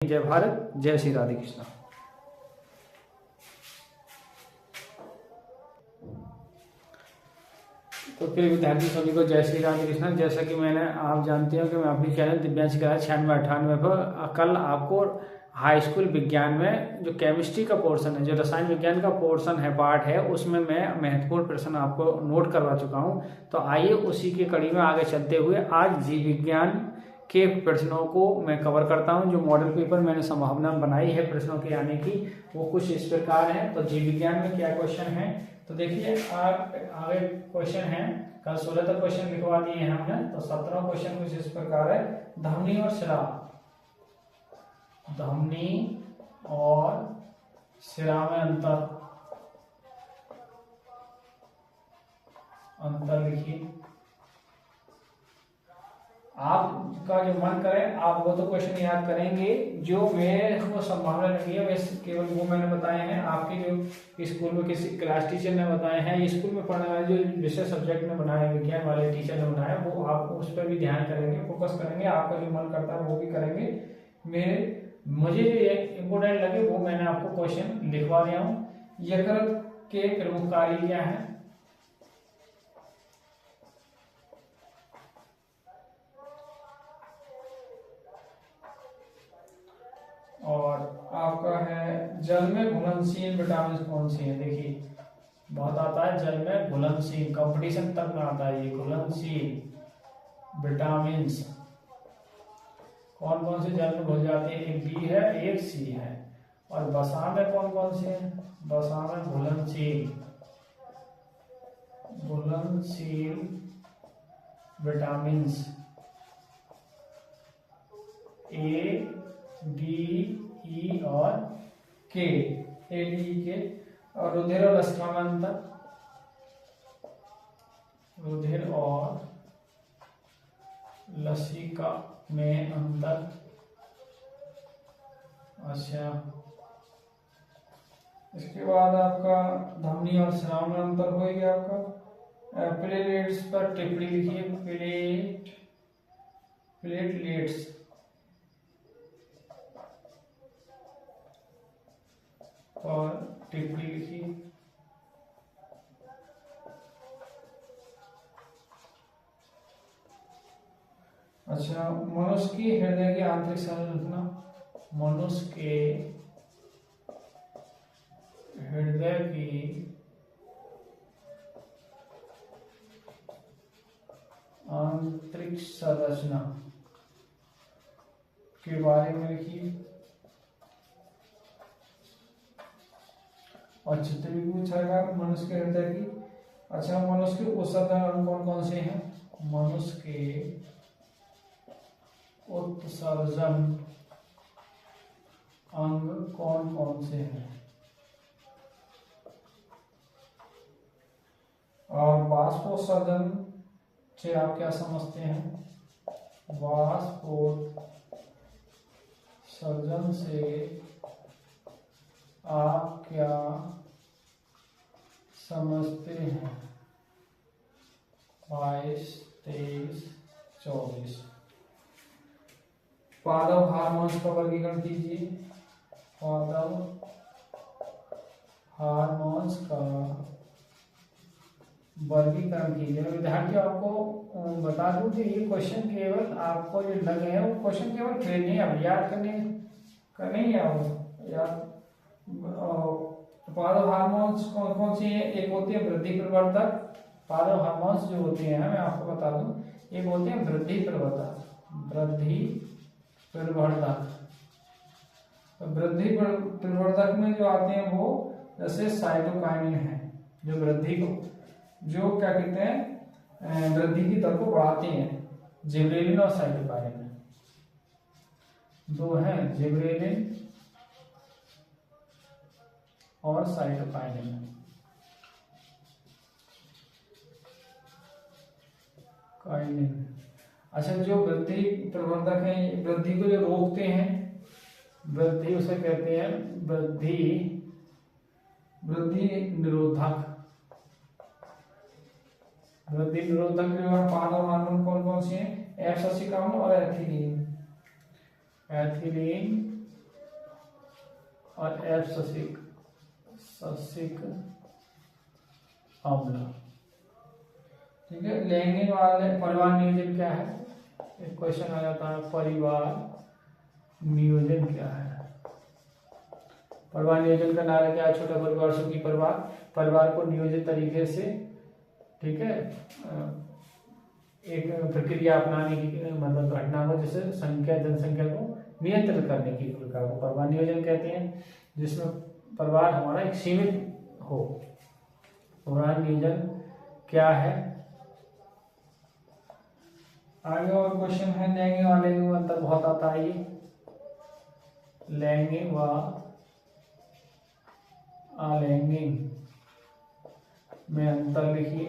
जय भारत, जय श्री राधे कृष्णा। तो फिर विद्यार्थी सभी को जय श्री राधे कृष्णा। जैसा कि आप जानते हो कि मैं अपनी चैनल दिव्यांश करा 9698 पर कल आपको हाई स्कूल विज्ञान में जो केमिस्ट्री का पोर्शन है, जो रसायन विज्ञान का पोर्शन है, पार्ट है, उसमें मैं महत्वपूर्ण प्रश्न आपको नोट करवा चुका हूं। तो आइए उसी की कड़ी में आगे चलते हुए आज जीव विज्ञान के प्रश्नों को मैं कवर करता हूं। जो मॉडल पेपर मैंने संभावना बनाई है प्रश्नों के आने की, वो कुछ इस प्रकार है। तो जीव विज्ञान में क्या क्वेश्चन है, तो देखिए आगे क्वेश्चन है। कल 16 तक क्वेश्चन लिखवा दिए हैं हमने, तो 17वां क्वेश्चन कुछ इस प्रकार है। धमनी और शिरा, धमनी और शिरा में अंतर लिखिए। आपका जो मन करे आप वो तो क्वेश्चन याद करेंगे, जो मेरे को संभावना लगी है वैसे केवल वो मैंने बताए हैं। आपके जो स्कूल में किसी क्लास टीचर ने बताए हैं, स्कूल में पढ़ने वाले जो विषय सब्जेक्ट ने बनाए, विज्ञान वाले टीचर ने बनाए, वो आप उस पर भी ध्यान करेंगे, फोकस करेंगे। आपका जो मन करता है वो भी करेंगे। मुझे जो इम्पोर्टेंट लगे वो मैंने आपको क्वेश्चन लिखवा दिया हूँ। यकृत के प्रमुख कार्य क्या है, और आपका है जल में घुलनशील विटामिन कौन सी है। देखिए बहुत आता है जल में घुलनशील, कंपटीशन तक में आता है ये घुलनशील विटामिन कौन कौन से जल में घुल जाते हैं। एक बी है, एक सी है। और बसा में कौन कौन से हैं, बसा में घुलनशील विटामिन ए, डी, ई और के, ए, डी, के। और रुधिर और लसिका में अंतर, रुधिर और लसिका में अंतर। अच्छा, इसके बाद आपका धमनी और शिरा में अंतर हो गया। आपका प्लेटलेट्स पर टिप्पणी लिखिए। प्लेटलेट्स और टिप्पणी लिखिए। अच्छा, मनुष्य की हृदय की आंतरिक संरचना, मनुष्य के हृदय की आंतरिक संरचना के बारे में लिखिए। और चित्र भी पूछाएगा मनुष्य के हृदय की। अच्छा, मनुष्य के उत्सर्जन अंग कौन कौन से हैं, मनुष्य के उत्सर्जन अंग कौन कौन से हैं। और वाष्पोत्सर्जन से आप क्या समझते हैं, वाष्पोत्सर्जन से आप क्या समझते हैं। 22, 23, 24। पादप हार्मोन्स का वर्गीकरण कीजिए। पादप हार्मोन्स का वर्गीकरण कीजिए। विद्यार्थियों आपको बता दूं कि ये क्वेश्चन केवल आपको जो लगे हैं वो क्वेश्चन केवल खेलने हैं, याद करने ही याद। पादप हार्मोन्स कौन कौन सी है, एक होती है वृद्धि प्रवर्धक। पादप हार्मोन्स जो होते हैं मैं आपको बता दूं, एक होते हैं वृद्धि प्रवर्धक। वृद्धि प्रवर्धक में जो आते हैं वो जैसे साइटोकाइनिन है, जो वृद्धि को, जो क्या कहते हैं, वृद्धि की दर को बढ़ाते हैं। जिबरेलिन और साइटोकाइनिन दो हैं, जिबरेलिन और साइटोकाइनिन। अच्छा, जो वृद्धि प्रवर्धक है, वृद्धि को जो रोकते हैं, वृद्धि उसे कहते हैं वृद्धि निरोधक। वृद्धि निरोधक जो है पादप हार्मोन कौन कौन से हैं, एफ ससिकाम और एथिलीन और F ससिक अम्ल। ठीक है, लैंगिक वाले परिवार नियोजन क्या है, एक क्वेश्चन आ जाता है, परिवार नियोजन क्या है। परिवार नियोजन का नारा क्या है, छोटा परिवार सुखी परिवार, परिवार को नियोजित तरीके से, ठीक है, एक प्रक्रिया अपनाने की मतलब घटना हो, जैसे जनसंख्या को नियंत्रित करने की प्रक्रिया को परिवार नियोजन कहते हैं, जिसमें परिवार हमारा एक सीमित हो। परिवार नियोजन क्या है। आगे और क्वेश्चन है, लैंगिक और अलिंगिक में अंतर बहुत आता है। ये लैंगिक व अलैंगिक में अंतर लिखिए।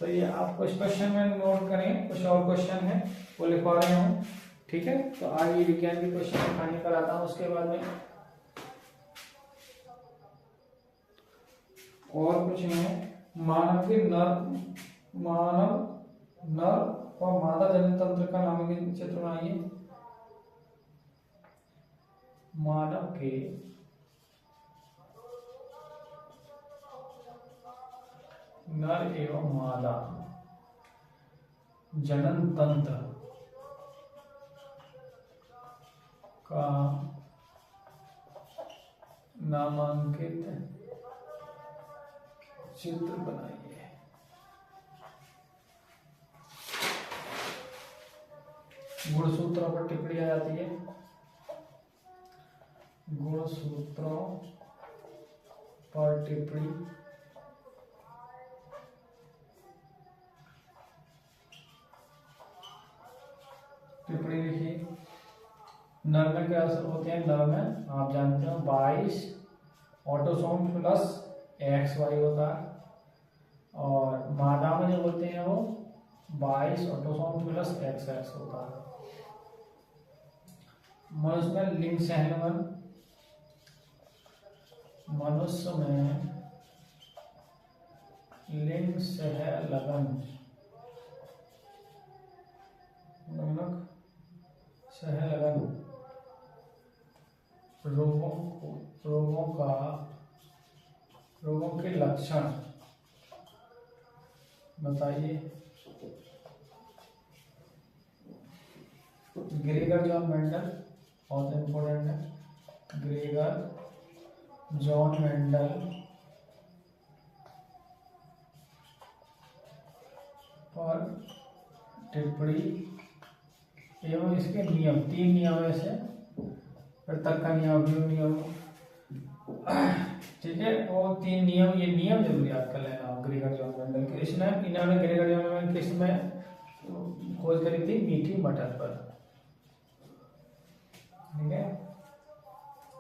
तो ये आप कुछ क्वेश्चन में नोट करें, कुछ और क्वेश्चन है वो लिखवा रहे हूँ। ठीक है, तो आज ये विज्ञान के क्वेश्चन दिखाने कराता हूँ, उसके बाद में और कुछ नहीं है। मानव के नर और मादा जनन तंत्र का नाम चित्र बनाइए। मानव के नर एवं मादा जनन तंत्र का नामांकित चित्र बनाइए। गुणसूत्रों पर टिप्पणी आ जाती है। गुणसूत्रों पर टिप्पणी लिखिए। नर में क्या होते हैं, नर में आप जानते हो 22 ऑटोसोम प्लस XY होता है, और मादा में जो होते हैं वो 22 ऑटोसोम प्लस XX होता है। मनुष्य में लिंग सहलवन, मनुष्य में लिंग सहलवन रोगों के लक्षण बताइए। ग्रेगर जॉन मेंडल बहुत इंपॉर्टेंट है। ग्रेगर जॉन मेंडल पर टिप्पणी एवं इसके नियम, 3 नियम ऐसे, फिर तक का नियम, ठीक है, और 3 नियम, ये नियम जरूर याद कर लेना ग्रेगर जॉन मेंडल के। इन्होंने ग्रेगर जॉन मेंडल किस में खोज करी थी, मीठी मटर पर। ठीक है,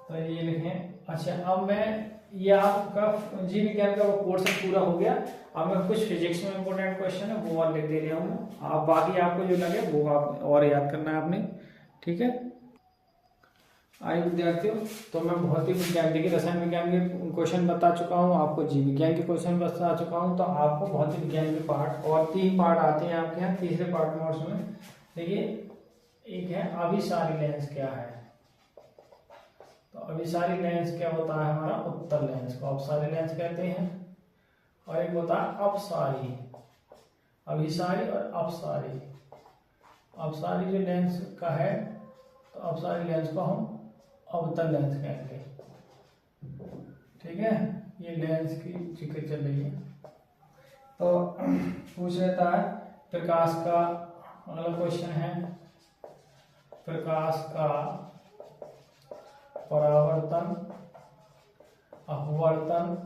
तो ये लिखें। अच्छा, अब मैं ये आपका जीव विज्ञान का वो पोर्शन पूरा हो गया। अब मैं कुछ फिजिक्स में इंपॉर्टेंट क्वेश्चन है वो और लिख दे रहा हूँ, आप बाकी आपको जो लगे वो आप और याद करना है आपने। ठीक है, आइए विद्यार्थियों, तो मैं भौतिक विज्ञान, देखिए रसायन विज्ञान के क्वेश्चन बता चुका हूँ, आपको जीव विज्ञान के क्वेश्चन बता चुका हूँ, तो आपको भौतिक विज्ञान के पार्ट और 3 पार्ट आते हैं आपके यहाँ। तीसरे पार्ट में और सुने, देखिए एक है अभिसारी लेंस क्या है। तो अभिसारी लेंस क्या होता है हमारा, उत्तल लेंस को अपसारी लेंस कहते हैं, और एक होता है अपसारी, अभिसारी और अपसारी। अपसारी जो लेंस का है, तो अपसारी लेंस को हम अवतल लेंस कहेंगे। ठीक है, ये लेंस की जिक्र चल रही है। तो पूछ लेता है प्रकाश का, अगला क्वेश्चन है प्रकाश का परावर्तन, अपवर्तन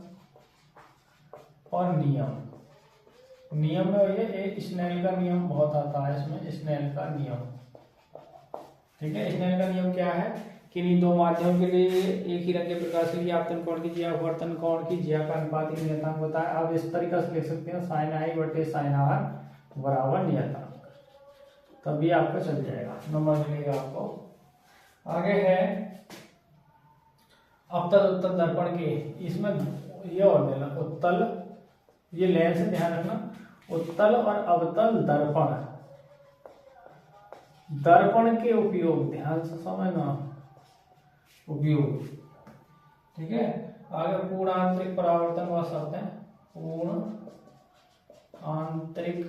और नियम में ये स्नेल का नियम बहुत आता है इसमें, स्नेल का नियम। ठीक है, स्नेल का नियम क्या है, किन्हीं 2 माध्यम के लिए एक ही रंग के प्रकाश के लिए आपतन कोण की ज्या अपवर्तन कोण की ज्या का अनुपात एक नियतांक होता है। आप इस तरीके से लिख सकते हैं sin i बटे sin r बराबर नियतांक, तभी आपका चल जाएगा, नंबर मिलेगा आपको। आगे है अवतल उत्तल दर्पण के, इसमें ये और देना उत्तल, ये लेंस ध्यान रखना, उत्तल और अवतल दर्पण, दर्पण के उपयोग, ध्यान से समझना, उपयोग। ठीक है, आगे पूर्ण आंतरिक परावर्तन व शब्द है, पूर्ण आंतरिक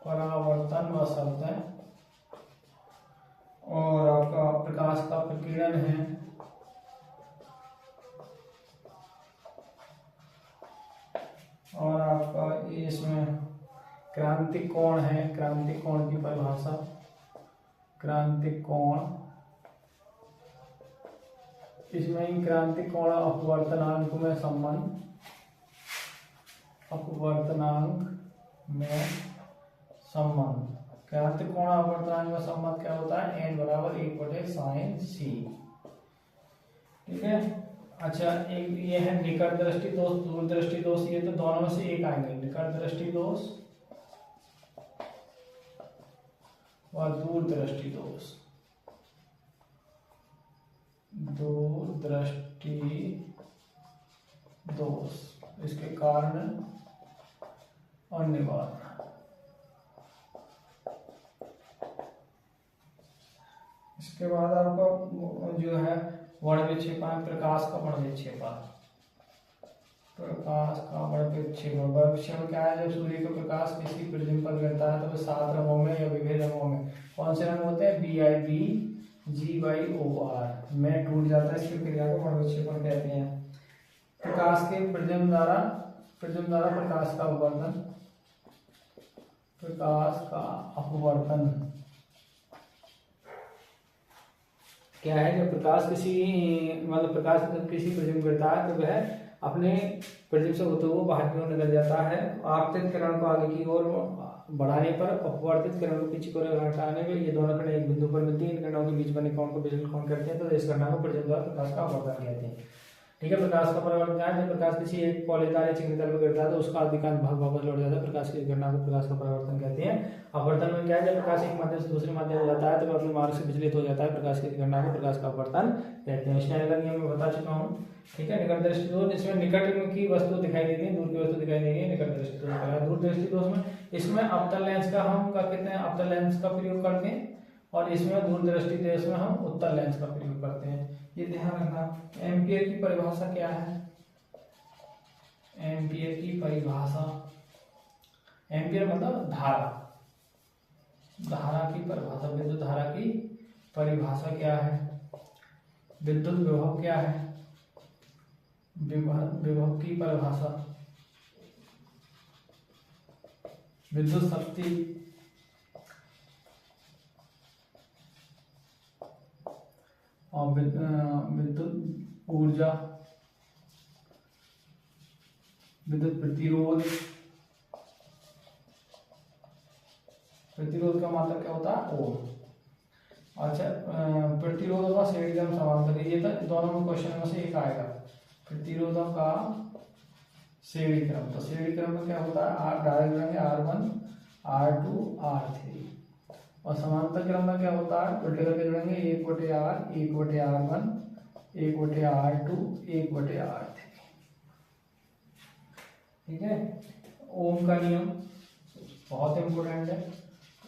परावर्तन व शब्द है, और आपका प्रकाश का प्रकीर्णन है, और आपका इसमें क्रांतिक कोण है, क्रांतिक कोण की परिभाषा, क्रांतिक कोण, इसमें क्रांतिक कोण अपवर्तनांक में संबंध, अपवर्तनांक में संबंध, क्रांतिक कोण अपवर्तनांक में संबंध क्या होता है, n बराबर 1/sin c। ठीक है, अच्छा एक ये है निकट दृष्टि दोष, दूर दृष्टि दोष, ये तो दोनों में से एक आएंगे, निकट दृष्टि दोष और दूर दृष्टि दोष, दूर दृष्टि दोष, इसके कारण और निवारण। इसके बाद आपका जो है वर्णविक्षेपण, प्रकाश का वर्णविक्षेपण, प्रकाश का वर्णविक्षेपण, वर्णविक्षेपण क्या है, जब सूर्य का प्रकाश किसी प्रिज्म पर गिरता है तो वह 7 रंगों में या विविध रंगों में, कौन से रंग होते हैं, BIBGYOR में टूट जाता है, इसकी क्रिया को वर्णविक्षेपण कहते हैं। प्रकाश के प्रिज्म द्वारा प्रकाश का अपवर्तन, प्रकाश का अपवर्तन क्या है, जब प्रकाश किसी मतलब प्रकाश किसी प्रिज्म गिरता है तो वह अपने प्रिज्म से होते हुए बाहर की ओर निकल जाता है, आपतित किरण को आगे की ओर बढ़ाने पर अपवर्तित किरण को पीछे की ओर हटाने में ये दोनों किरण एक बिंदु पर मिलती है, इन किरणों के बीच बने कोण को विचलन कोण करते हैं, तो इस घटना को प्रिज्म द्वारा प्रकाश का अपवर्तन कहते हैं। ठीक है, प्रकाश का परावर्तन है, जब प्रकाश किसी एक पॉलीदार या चिकनी तल पर गिरता है तो उसका अधिकांश भाग वापस लौट जाता है, प्रकाश की घटना को प्रकाश का परावर्तन कहते हैं। अपवर्तन में क्या है, जब प्रकाश एक माध्यम से दूसरे माध्यम में जाता है तो वह अपने मार्ग से विचलित हो जाता है, प्रकाश की घटना को प्रकाश का अपवर्तन कहते हैं। स्नेल नियम में बता चुका हूँ। ठीक है, निकट दृष्टि दोष, जिसमें निकट की वस्तु दिखाई देती है, दूर की वस्तु दिखाई देती है, निकट दृष्टि दोष। दूर दृष्टि दोष में इसमें अवतल लेंस का हम क्या कहते हैं, अवतल लेंस का प्रयोग करते हैं, और इसमें दूर दृष्टि दोष में हम उत्तल लेंस का प्रयोग करते हैं, ये ध्यान रखना। एम्पियर की परिभाषा क्या है, एम्पियर की परिभाषा, एम्पियर मतलब धारा, धारा की परिभाषा, विद्युत धारा की परिभाषा क्या है, विद्युत विभव क्या है, विभव की परिभाषा, विद्युत शक्ति, और विद्युत ऊर्जा, विद्युत प्रतिरोध, प्रतिरोध का मात्रा क्या होता है, ओम। अच्छा, प्रतिरोधों का श्रेणी क्रम समांतर, ये तो दोनों में क्वेश्चन में से एक आएगा, प्रतिरोधों का श्रेणी क्रम। तो श्रेणी क्रम में क्या होता है, डायरेक्ट करेंगे R1 R2 R3, और समांतर क्रम में क्या होता है, उल्टे करके जोड़ेंगे 1/R 1/R1 1/R2 1/R3। ठीक है, ओम का नियम बहुत इंपोर्टेंट है।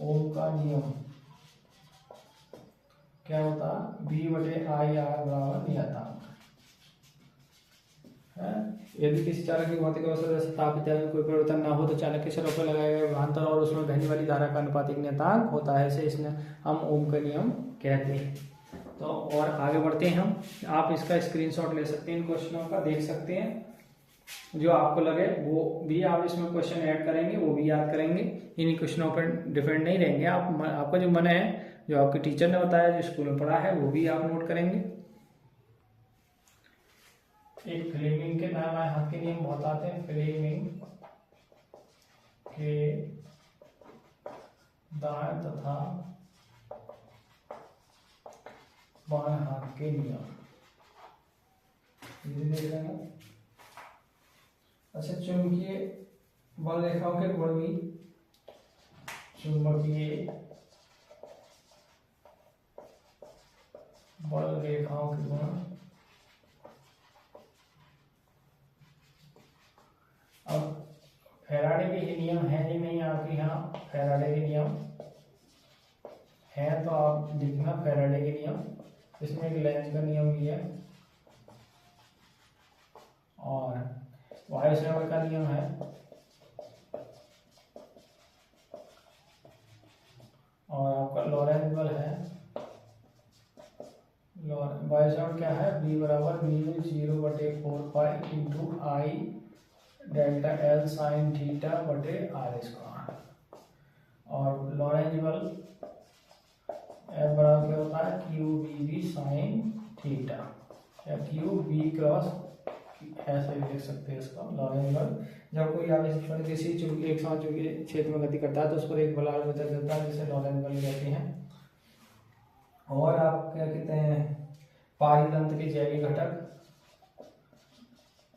ओम का नियम क्या होता है, V/IR बराबर नियतांक है। यदि किसी चालक की भौतिक अवस्था जैसे ताप इत्यादि में कोई परिवर्तन ना हो तो चालक के सिरों पर लगाए गए विभवांतर और उसमें बहने वाली धारा का अनुपातिक नियतांक होता है, इसे इसने हम ओम का नियम कहते हैं। तो और आगे बढ़ते हैं हम, आप इसका स्क्रीनशॉट ले सकते हैं, इन क्वेश्चनों का देख सकते हैं, जो आपको लगे वो भी आप इसमें क्वेश्चन ऐड करेंगे, वो भी याद करेंगे, इन क्वेश्चनों पर डिपेंड नहीं रहेंगे आप, आपका जो मन है, जो आपके टीचर ने बताया, जो स्कूल में पढ़ा है, वो भी आप नोट करेंगे। एक फ्लेमिंग के नाम आए हाथ के नियम बहुत आते हैं, फ्लेमिंग के दाएं तथा बाएं हाथ के नियम देख लेंगे। अच्छा, चुंबकीय बल रेखाओं के गुण भी, चुंबकीय बल रेखाओं के गुण, अब फैराडे के ये नियम है ही नहीं आपके यहाँ, फैराडे के नियम है तो आप लिखना फैराडे के नियम, इसमें एक लेंज का नियम भी है और वायुसेवर का नियम है और आपका लॉरेंज बल है। वायुसेवर क्या है, B बराबर म्यू 0/4 इंटू आई डेल्टा एल साइन थीटा बटे आर स्क्वायर। और लॉरेंज बल F बराबर क्या होता है, QBV साइन थीटा या QB क्रॉस, ऐसे भी लिख सकते हैं इसका। लॉरेंज बल जब कोई आवेश किसी एक समान चुंबकीय क्षेत्र में गति करता है तो उस पर एक बल वितरित करता है जिसे लॉरेंज बल कहते हैं। और आप क्या कहते हैं, पारितंत्र के जैविक घटक,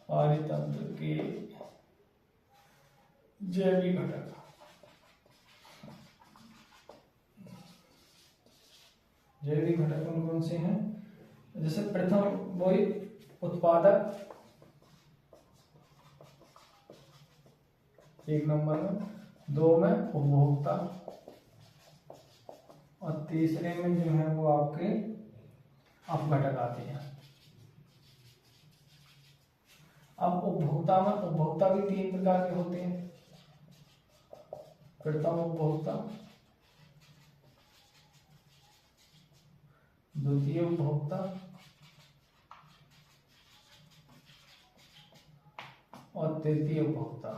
पारितंत्र के जैविक घटक कौन कौन से हैं, जैसे प्रथम वही उत्पादक 1 नंबर में, 2 में उपभोक्ता और तीसरे में जो है वो आपके अपघटक आते हैं। अब उपभोक्ता भी 3 प्रकार के होते हैं। प्रथम उपभोक्ता, द्वितीय उपभोक्ता और तृतीय उपभोक्ता।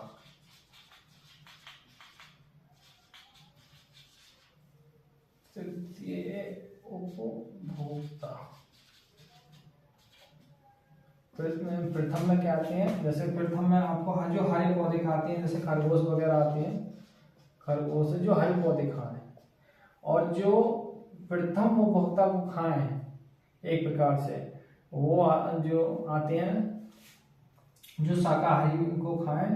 प्रथम में क्या आते हैं, जैसे प्रथम में आपको जो हरे पौधे खाते हैं, जैसे खरगोश वगैरह आते हैं, खरगोश जो हरे पौधे खाएं, और जो प्रथम उपभोक्ता को खाएं एक प्रकार से, वो जो आते हैं जो शाकाहारी को खाएं,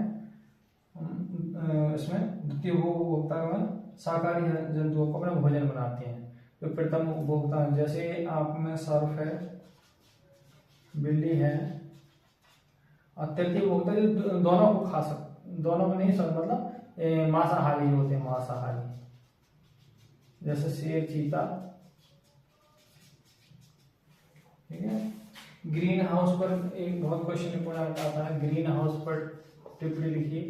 इसमें द्वितीय उपभोक्ता में शाकाहारी जंतुओं को अपना भोजन बनाते हैं। तो प्रथम उपभोक्ता जैसे आप में सर्फ है, बिल्ली है, और तृतीय उपभोक्ता जो दोनों को खा सकते, दोनों को नहीं सब मतलब मांसाहारी होते हैं, मांसाहारी जैसे शेर, चीता। ठीक है। ग्रीन हाउस पर एक बहुत क्वेश्चन इंपोर्टेंट आता है, ग्रीन हाउस पर टिप्पणी लिखिए,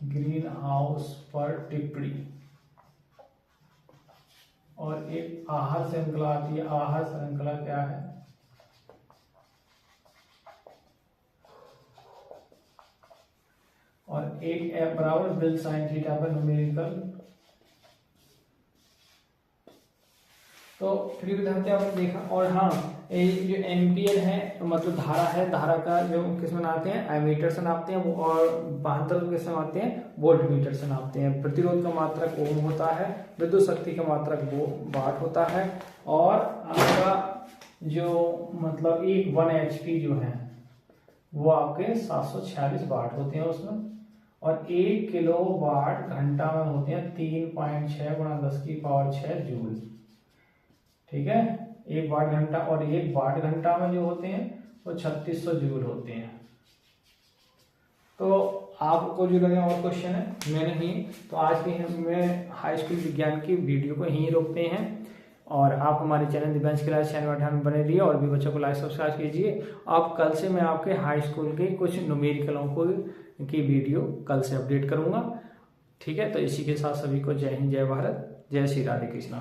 ग्रीन हाउस पर टिप्पणी। और एक आहार श्रृंखला आती है, आहार श्रृंखला क्या है, और एक F बराबर बिल साइन थीटा पर न्यूमेरिकल। तो फ्री विद्यार्थी आपने देखा। और हाँ, ये जो एम्पियर है मतलब धारा है, धारा का जो किस में नापते हैं, एमीटर से नापते हैं, और वाहनतल किस में नापते हैं, वोल्ट मीटर से नापते हैं। प्रतिरोध का मात्रक ओम होता है, विद्युत शक्ति का मात्रक वो वाट होता है, और आपका जो मतलब एक 1 HP जो है वो आपके 746 वाट होते हैं उसमें, और 1 किलोवाट घंटा में होते हैं 3.6 × 10⁻⁶ जूल। ठीक है, 1 वाट घंटा, और 1 वाट घंटा में जो होते हैं वो 3600 जूल होते हैं। तो आपको जो लगे और क्वेश्चन है मैंने ही, तो आज के में हाई स्कूल विज्ञान की वीडियो को यहीं रोकते हैं। और आप हमारे चैनल दिव्यांश क्लास चैनल में बने रहिए और भी बच्चों को लाइक सब्सक्राइब कीजिए। आप कल से मैं आपके हाई स्कूल के कुछ न्यूमेरिकलों को की वीडियो कल से अपडेट करूंगा। ठीक है, तो इसी के साथ सभी को जय हिंद, जय भारत, जय श्री राधे कृष्णा।